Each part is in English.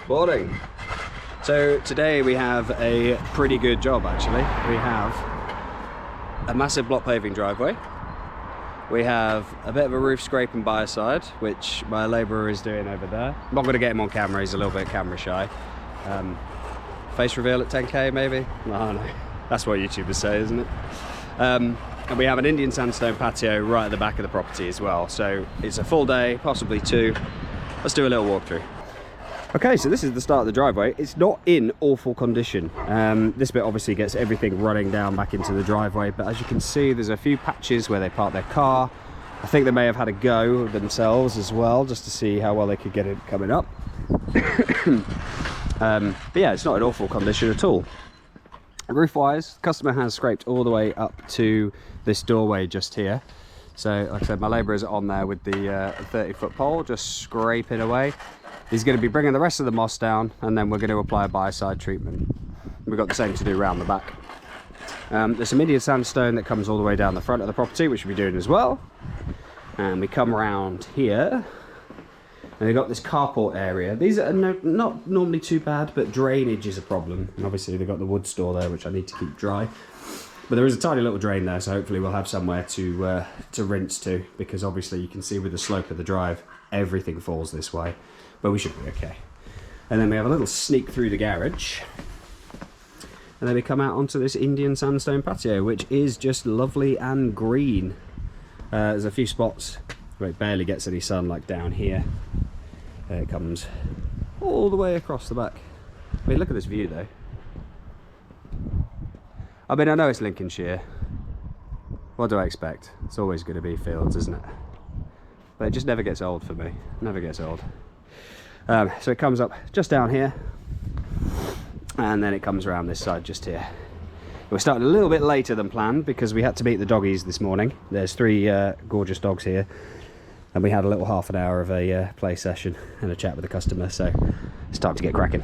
Morning. So today we have a pretty good job actually. We have a massive block paving driveway. We have a bit of a roof scrape and biocide, which my labourer is doing over there. I'm not going to get him on camera, he's a little bit camera shy. Face reveal at 10k maybe? No, no. That's what YouTubers say, isn't it? And we have an Indian sandstone patio right at the back of the property as well. So it's a full day, possibly two. Let's do a little walkthrough. Okay, so this is the start of the driveway. It's not in awful condition. This bit obviously gets everything running down back into the driveway, but as you can see, there's a few patches where they park their car. I think they may have had a go themselves as well, just to see how well they could get it coming up. But yeah, it's not in awful condition at all. Roof-wise, the customer has scraped all the way up to this doorway just here. So, like I said, my labourers are on there with the 30-foot pole, just scraping away. He's going to be bringing the rest of the moss down, and then we're going to apply a biocide treatment. We've got the same to do around the back. There's some Indian sandstone that comes all the way down the front of the property, which we'll be doing as well. And we come around here, and we've got this carport area. These are not normally too bad, but drainage is a problem. And obviously they've got the wood store there, which I need to keep dry. But there is a tiny little drain there, so hopefully we'll have somewhere to rinse to, because obviously you can see with the slope of the drive, everything falls this way. But we should be okay. And then we have a little sneak through the garage. And then we come out onto this Indian sandstone patio, which is just lovely and green. There's a few spots where it barely gets any sun, like down here. There it comes all the way across the back. I mean, look at this view though. I mean, I know it's Lincolnshire. What do I expect? It's always going to be fields, isn't it? But it just never gets old for me. Never gets old. So it comes up just down here, and then it comes around this side just here. We're starting a little bit later than planned because we had to meet the doggies this morning. There's three gorgeous dogs here, and we had a little half an hour of a play session and a chat with the customer, so it's time to get cracking.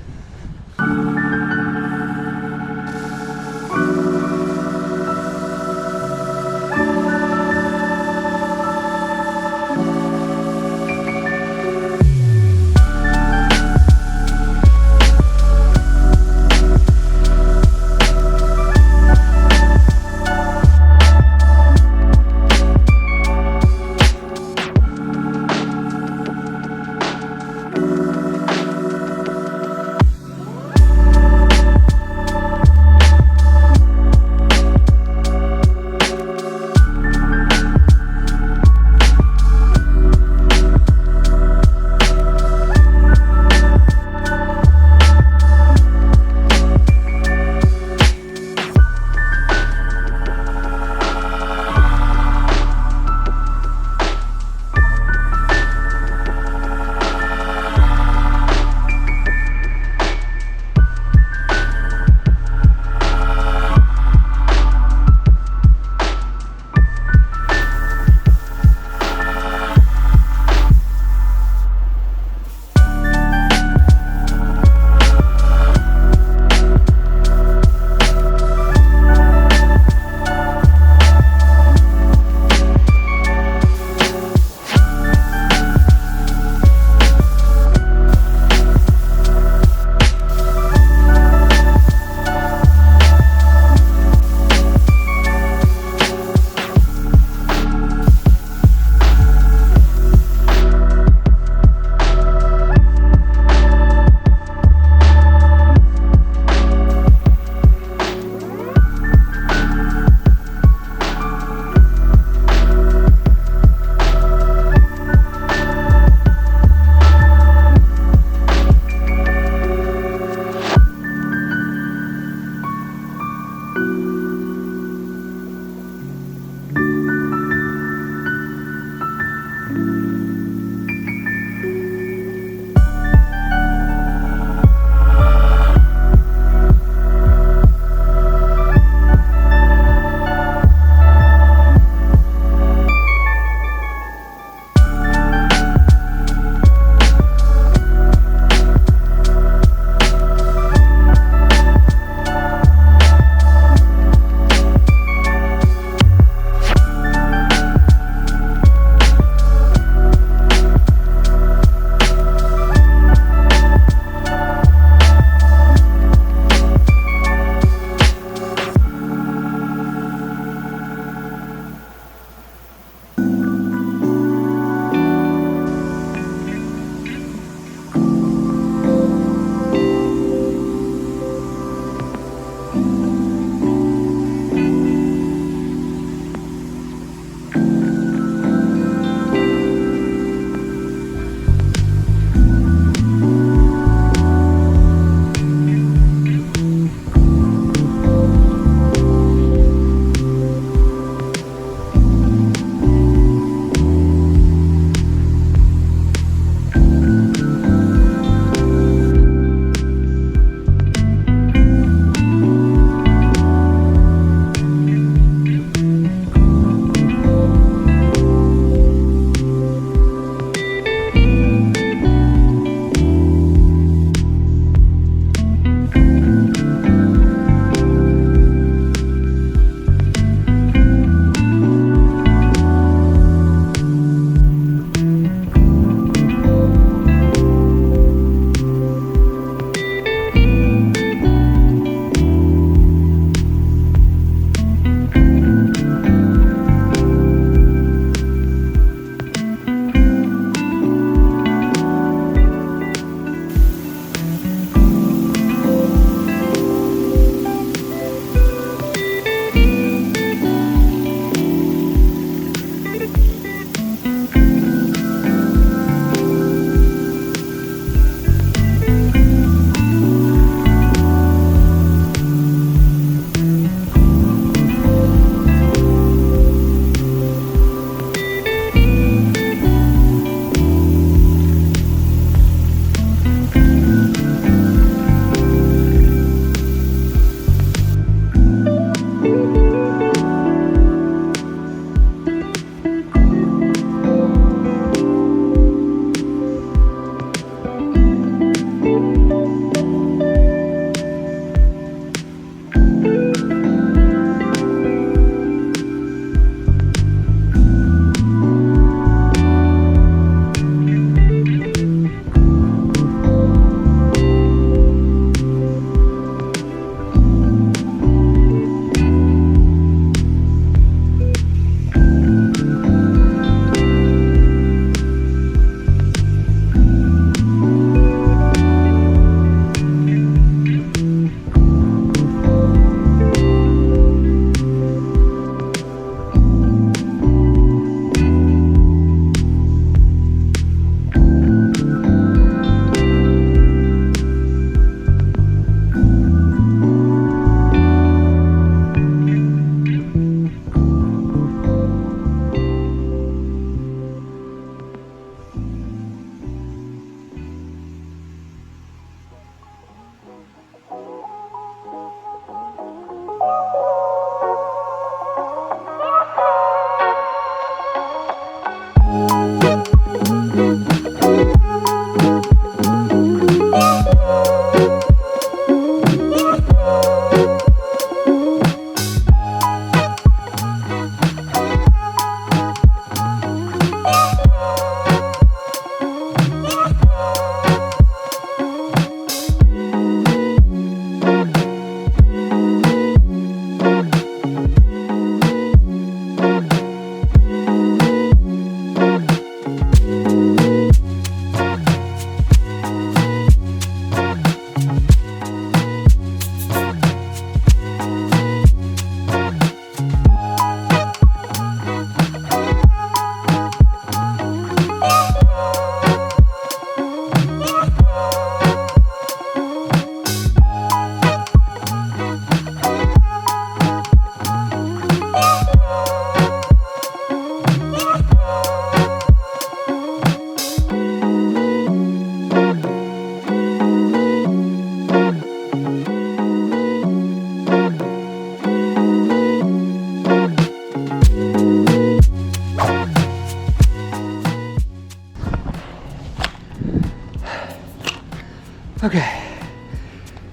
Okay,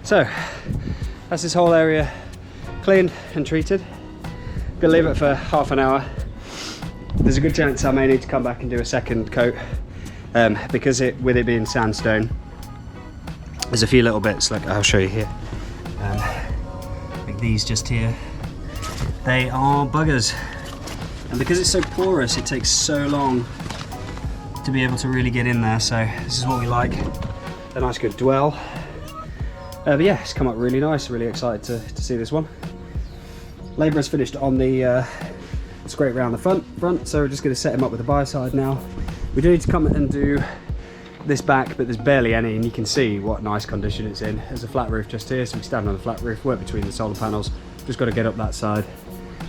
so that's this whole area cleaned and treated. Gonna leave it for half an hour. There's a good chance I may need to come back and do a second coat because with it being sandstone, there's a few little bits, like I'll show you here, like these just here. They are buggers, and because it's so porous, it takes so long to be able to really get in there. So this is what we like, a nice good dwell. But yeah, it's come up really nice. Really excited to see this one. Labourer's finished on the scrape round the front, so we're just going to set him up with the biocide now. We do need to come and do this back, but there's barely any, and you can see what nice condition it's in. There's a flat roof just here, so we stand on the flat roof, work between the solar panels. Just got to get up that side.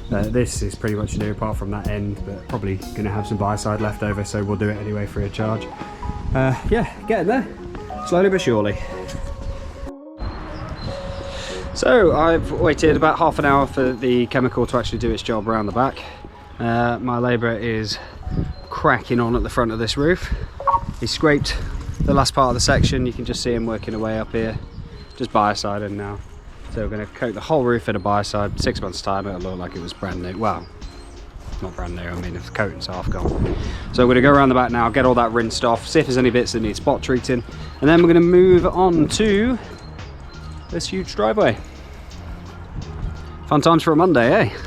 This is pretty much new apart from that end, but probably going to have some biocide left over, so we'll do it anyway free of charge. Yeah, getting there, slowly but surely. So I've waited about half an hour for the chemical to actually do its job around the back. My labourer is cracking on at the front of this roof. He scraped the last part of the section. You can just see him working away up here, just biociding now. So we're going to coat the whole roof in a biocide. 6 months time it'll look like it was brand new. Well, not brand new, I mean if the coating's half gone. So we're going to go around the back now, get all that rinsed off, see if there's any bits that need spot treating, and then we're going to move on to this huge driveway. Fun times for a Monday, eh?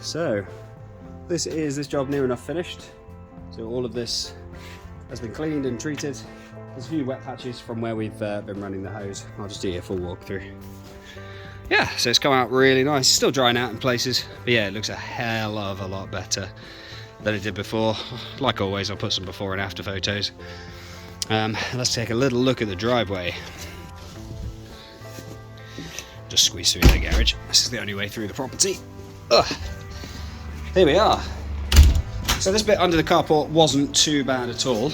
So this job near enough finished. So all of this has been cleaned and treated. There's a few wet patches from where we've been running the hose. I'll just do a full walkthrough. Yeah, so it's come out really nice. It's still drying out in places, but yeah, it looks a hell of a lot better than it did before. Like always, I'll put some before and after photos. Let's take a little look at the driveway. Just squeeze through the garage. This is the only way through the property. Ugh. Here we are. So this bit under the carport wasn't too bad at all.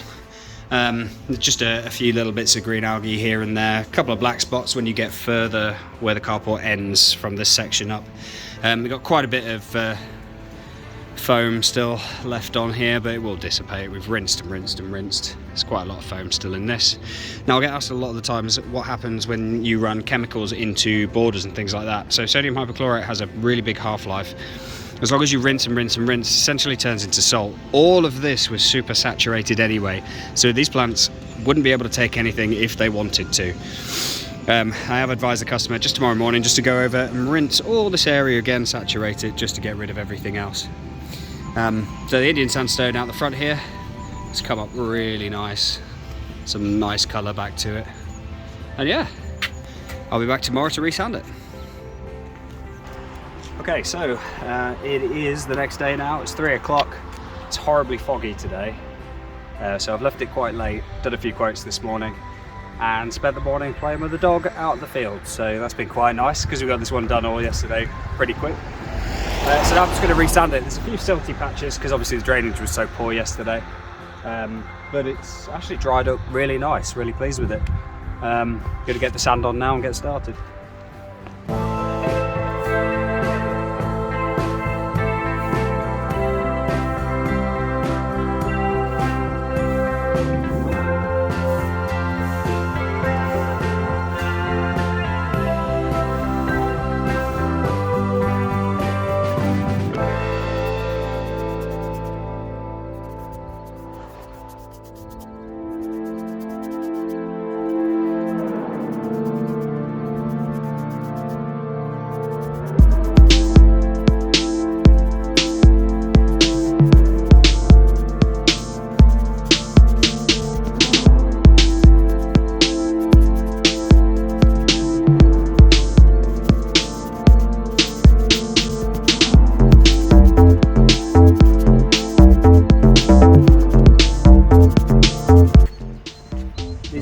Just a few little bits of green algae here and there, a couple of black spots when you get further where the carport ends from this section up. We've got quite a bit of foam still left on here, but it will dissipate. We've rinsed and rinsed and rinsed. There's quite a lot of foam still in this. Now I get asked a lot of the times what happens when you run chemicals into borders and things like that. So sodium hypochlorite has a really big half-life. As long as you rinse and rinse and rinse, it essentially turns into salt. All of this was super saturated anyway, so these plants wouldn't be able to take anything if they wanted to. I have advised the customer just tomorrow morning just to go over and rinse all this area again, saturate it, just to get rid of everything else. So the Indian sandstone out the front here, it's come up really nice. Some nice colour back to it. And yeah, I'll be back tomorrow to resand it. Okay, so it is the next day now. It's 3 o'clock. It's horribly foggy today, so I've left it quite late. Done a few quotes this morning and spent the morning playing with the dog out in the field. So that's been quite nice because we got this one done all yesterday pretty quick. So now I'm just going to resand it. There's a few silty patches because obviously the drainage was so poor yesterday, but it's actually dried up really nice. Really pleased with it. Going to get the sand on now and get started.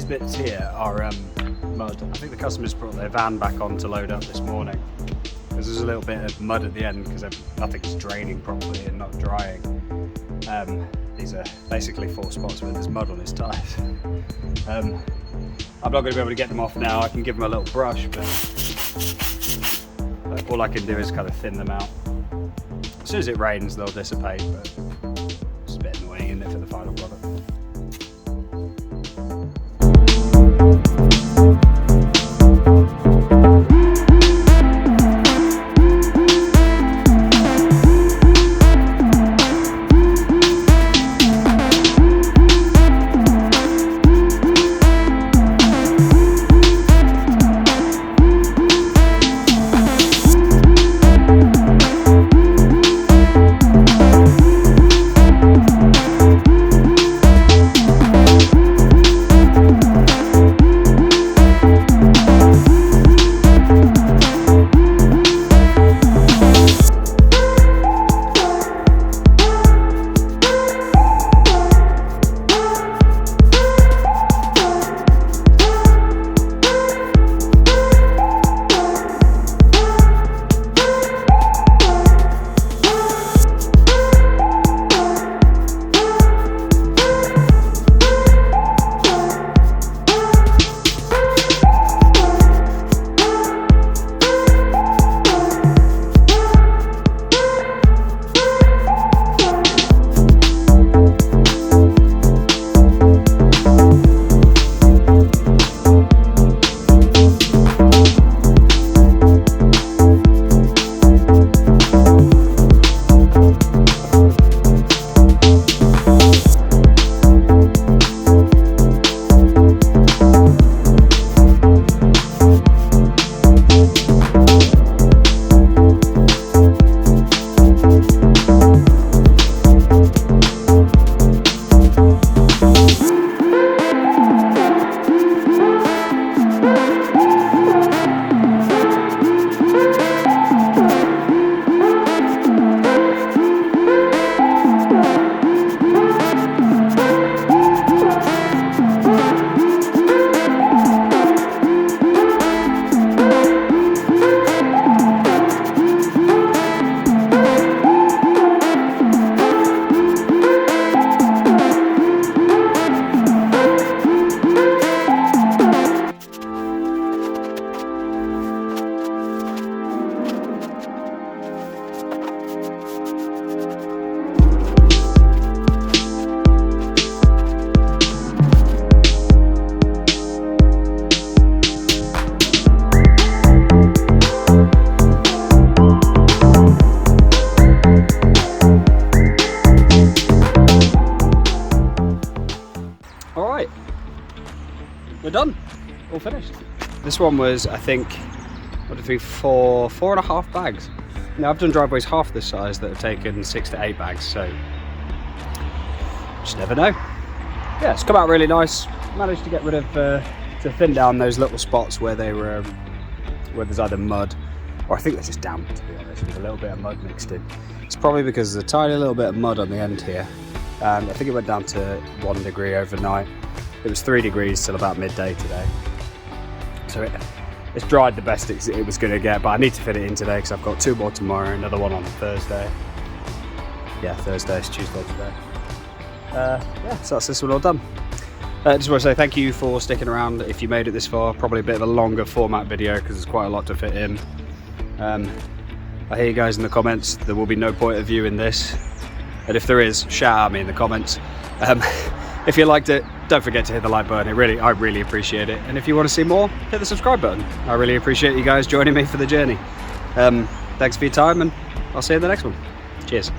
Bits here are mud. I think the customers brought their van back on to load up this morning because there's a little bit of mud at the end because nothing's draining properly and not drying. These are basically 4 spots where there's mud on his tyres. I'm not going to be able to get them off now. I can give them a little brush, but all I can do is kind of thin them out. As soon as it rains they'll dissipate, but it's a bit annoying, isn't it, for the final product. all finished. This one was, I think, what did we, 4.5 bags. Now I've done driveways half this size that have taken 6 to 8 bags, so just never know. Yeah, it's come out really nice. Managed to get rid of, to thin down those little spots where they were, where there's either mud, or I think they're just damp, to be honest, with a little bit of mud mixed in. It's probably because there's a tiny little bit of mud on the end here. I think it went down to 1 degree overnight. It was 3 degrees till about midday today. So it's dried the best it was going to get, but I need to fit it in today because I've got 2 more tomorrow, another one on Thursday. Yeah, Thursday, it's Tuesday today. Yeah, so that's this one all done. Just want to say thank you for sticking around if you made it this far. Probably a bit of a longer format video because there's quite a lot to fit in. I hear you guys in the comments, there will be no point of view in this. And if there is, shout at me in the comments. If you liked it, don't forget to hit the like button. I really appreciate it. And if you want to see more, hit the subscribe button. I really appreciate you guys joining me for the journey. Thanks for your time, and I'll see you in the next one. Cheers.